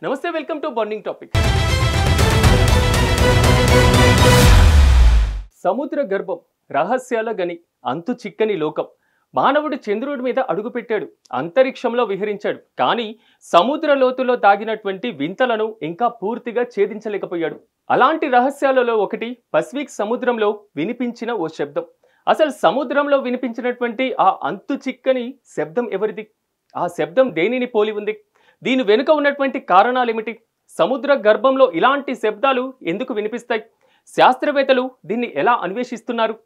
నమస్తే, welcome to burning topic. సముద్ర గర్భం రహస్యాల గని, అంతు చిక్కని లోకం. మానవుడు చంద్రుడి మీద అడుగుపెట్టాడు, అంతరిక్షంలో విహరించాడు. కానీ సముద్ర లోతులో దాగినటువంటి వింతలను ఇంకా పూర్తిగా ఛేదించలేకపోయాడు. అలాంటి రహస్యాలలో ఒకటి పసిఫిక్ సముద్రంలో వినిపించిన ఓ శబ్దం. అసలు సముద్రంలో వినిపించినటువంటి ఆ అంతు చిక్కని శబ్దం ఎవరిది? ఆ శబ్దం దేనిని పోలి ఉంది? దీని వెనుక ఉన్నటువంటి కారణాలేమిటి? సముద్ర గర్భంలో ఇలాంటి శబ్దాలు ఎందుకు వినిపిస్తాయి? శాస్త్రవేత్తలు దీన్ని ఎలా అన్వేషిస్తున్నారు?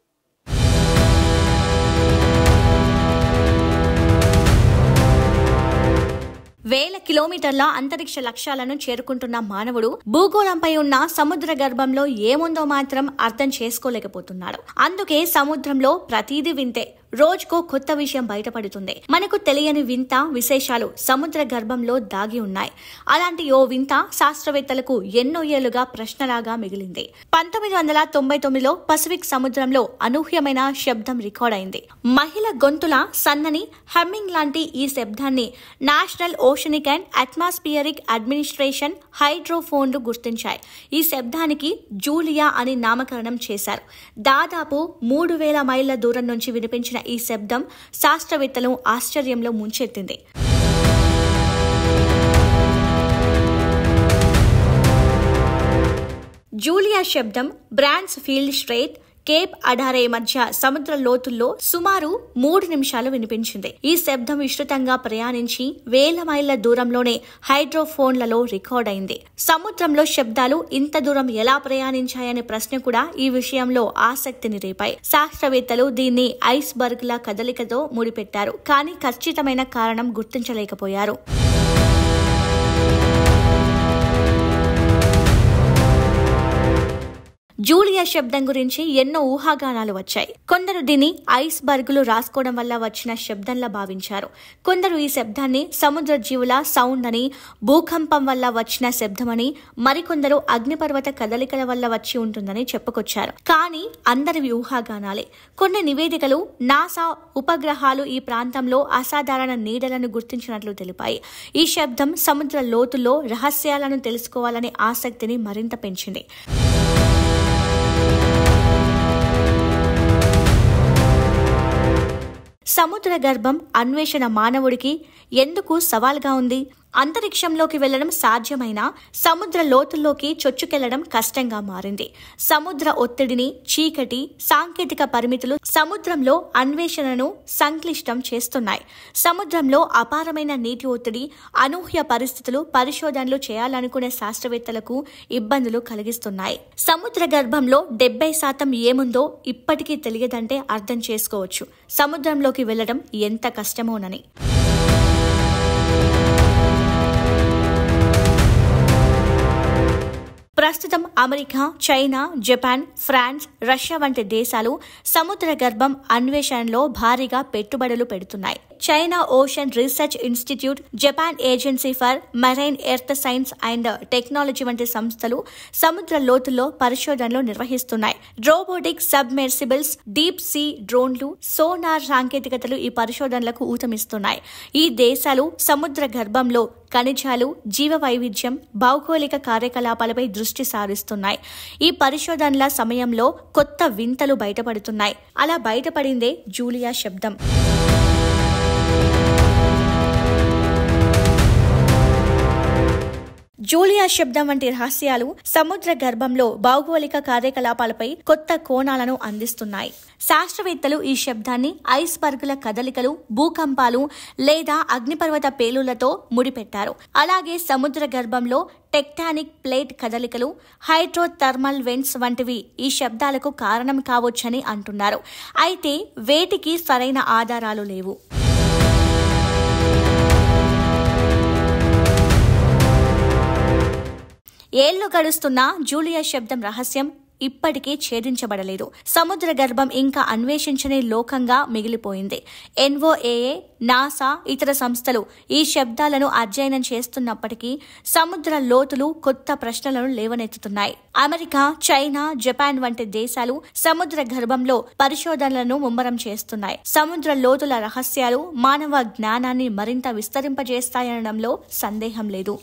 వేల కిలోమీటర్ల అంతరిక్ష లక్ష్యాలను చేరుకుంటున్న మానవుడు భూగోళంపై ఉన్న సముద్ర గర్భంలో ఏముందో మాత్రం అర్థం చేసుకోలేకపోతున్నాడు. అందుకే సముద్రంలో ప్రతిదీ వింతే. రోజుకో కొత్త విషయం బయటపడుతుంది. మనకు తెలియని వింత విశేషాలు సముద్ర గర్భంలో దాగి ఉన్నాయి. అలాంటి ఓ వింత శాస్త్రవేత్తలకు ఎన్నో ఏళ్లుగా ప్రశ్నలాగా మిగిలింది. 1999లో పసిఫిక్ సముద్రంలో అనూహ్యమైన శబ్దం రికార్డ్ అయింది. మహిళ గొంతుల సన్నని హమ్మింగ్ లాంటి ఈ శబ్దాన్ని national oceanic and atmospheric administration హైడ్రోఫోన్లు గుర్తించాయి. ఈ శబ్దానికి జూలియా అని నామకరణం చేశారు. దాదాపు 3000 మైళ్ల దూరం నుంచి వినిపించిన ఈ శబ్దం శాస్త్రవేత్తలను ఆశ్చర్యంలో ముంచెత్తింది. జూలియా శబ్దం బ్రాండ్స్ ఫీల్డ్ స్ట్రెయిట్, కేప్ అడారే మధ్య సముద్ర లోతుల్లో సుమారు 3 నిమిషాలు వినిపించింది. ఈ శబ్దం విస్తృతంగా ప్రయాణించి వేల మైళ్ల దూరంలోనే హైడ్రోఫోన్లలో రికార్డ్ అయింది. సముద్రంలో శబ్దాలు ఇంత దూరం ఎలా ప్రయాణించాయనే ప్రశ్న కూడా ఈ విషయంలో ఆసక్తిని రేపాయి. శాస్త్రవేత్తలు దీన్ని ఐస్ బర్గ్ల కదలికతో ముడిపెట్టారు, కానీ ఖచ్చితమైన కారణం గుర్తించలేకపోయారు. జూలియా శబ్దం గురించి ఎన్నో ఊహాగానాలు వచ్చాయి. కొందరు దీన్ని ఐస్ బర్గులు రాసుకోవడం వల్ల వచ్చిన శబ్దంలా భావించారు. కొందరు ఈ శబ్దాన్ని సముద్ర జీవుల సౌండ్ అని, భూకంపం వల్ల వచ్చిన శబ్దమని, మరికొందరు అగ్నిపర్వత కదలికల వల్ల వచ్చి ఉంటుందని చెప్పుకొచ్చారు. కానీ అందరివి ఊహాగానాలే. కొన్ని నివేదికలు నాసా ఉపగ్రహాలు ఈ ప్రాంతంలో అసాధారణ నీడలను గుర్తించినట్లు తెలిపాయి. ఈ శబ్దం సముద్ర లోతుల్లో రహస్యాలను తెలుసుకోవాలనే ఆసక్తిని మరింత పెంచింది. సముద్ర గర్భం అన్వేషణ మానవుడికి ఎందుకు సవాల్గా ఉంది? అంతరిక్షంలోకి వెళ్లడం సాధ్యమైనా సముద్ర లోతుల్లోకి చొచ్చుకెళ్లడం కష్టంగా మారింది. సముద్ర ఒత్తిడిని, చీకటి, సాంకేతిక పరిమితులు సముద్రంలో అన్వేషణను సంక్లిష్టం చేస్తున్నాయి. సముద్రంలో అపారమైన నీటి ఒత్తిడి, అనూహ్య పరిస్థితులు పరిశోధనలు చేయాలనుకునే శాస్త్రవేత్తలకు ఇబ్బందులు కలిగిస్తున్నాయి. సముద్ర గర్భంలో 70% ఏముందో ఇప్పటికీ తెలియదంటే అర్థం చేసుకోవచ్చు సముద్రంలోకి వెళ్లడం ఎంత కష్టమోనని. ప్రస్తుతం America, China, Japan, France, Russia వంటి దేశాలు సముద్ర గర్భం అన్వేషణలో భారీగా పెట్టుబడులు పెడుతున్నాయి. China ocean research institute, Japan agency for marine earth science and technology వంటి సంస్థలు సముద్ర లోతుల్లో పరిశోధనలు నిర్వహిస్తున్నాయి. రోబోటిక్ సబ్మెర్సిబుల్స్, డీప్ సీ డ్రోన్లు, సోనార్ సాంకేతికతలు ఈ పరిశోధనలకు ఊతమిస్తున్నాయి. ఈ దేశాలు సముద్ర గర్భంలో ఖనిజాలు, జీవ వైవిధ్యం, భౌగోళిక కార్యకలాపాలపై దృష్టి సారిస్తున్నాయి. ఈ పరిశోధనల సమయంలో కొత్త వింతలు బయటపడుతున్నాయి. అలా బయటపడిందే జూలియా శబ్దం. జూలియా శబ్దం వంటి రహస్యాలు సముద్ర గర్భంలో భౌగోళిక కార్యకలాపాలపై కొత్త కోణాలను అందిస్తున్నాయి. శాస్త్రవేత్తలు ఈ శబ్దాన్ని ఐస్ బర్గుల కదలికలు, భూకంపాలు లేదా అగ్నిపర్వత పేలులతో ముడిపెట్టారు. అలాగే సముద్ర గర్భంలో టెక్టానిక్ ప్లేట్ కదలికలు, హైడ్రోథర్మల్ వెంట్స్ వంటివి ఈ శబ్దాలకు కారణం కావచ్చని అంటున్నారు. అయితే వేటికి సరైన ఆధారాలు లేవు. ఏళ్లు గడుస్తున్న జూలియా శబ్దం రహస్యం ఇప్పటికీ ఛేదించబడలేదు. సముద్ర గర్భం ఇంకా అన్వేషించని లోకంగా మిగిలిపోయింది. ఎన్ఓఏఏ, నాసా, ఇతర సంస్థలు ఈ శబ్దాలను అధ్యయనం చేస్తున్నప్పటికీ సముద్ర లోతులు కొత్త ప్రశ్నలను లేవనెత్తుతున్నాయి. అమెరికా, చైనా, జపాన్ వంటి దేశాలు సముద్ర గర్భంలో పరిశోధనలను ముమ్మరం చేస్తున్నాయి. సముద్ర లోతుల రహస్యాలు మానవ జ్ఞానాన్ని మరింత విస్తరింపజేస్తాయనడంలో సందేహం లేదు.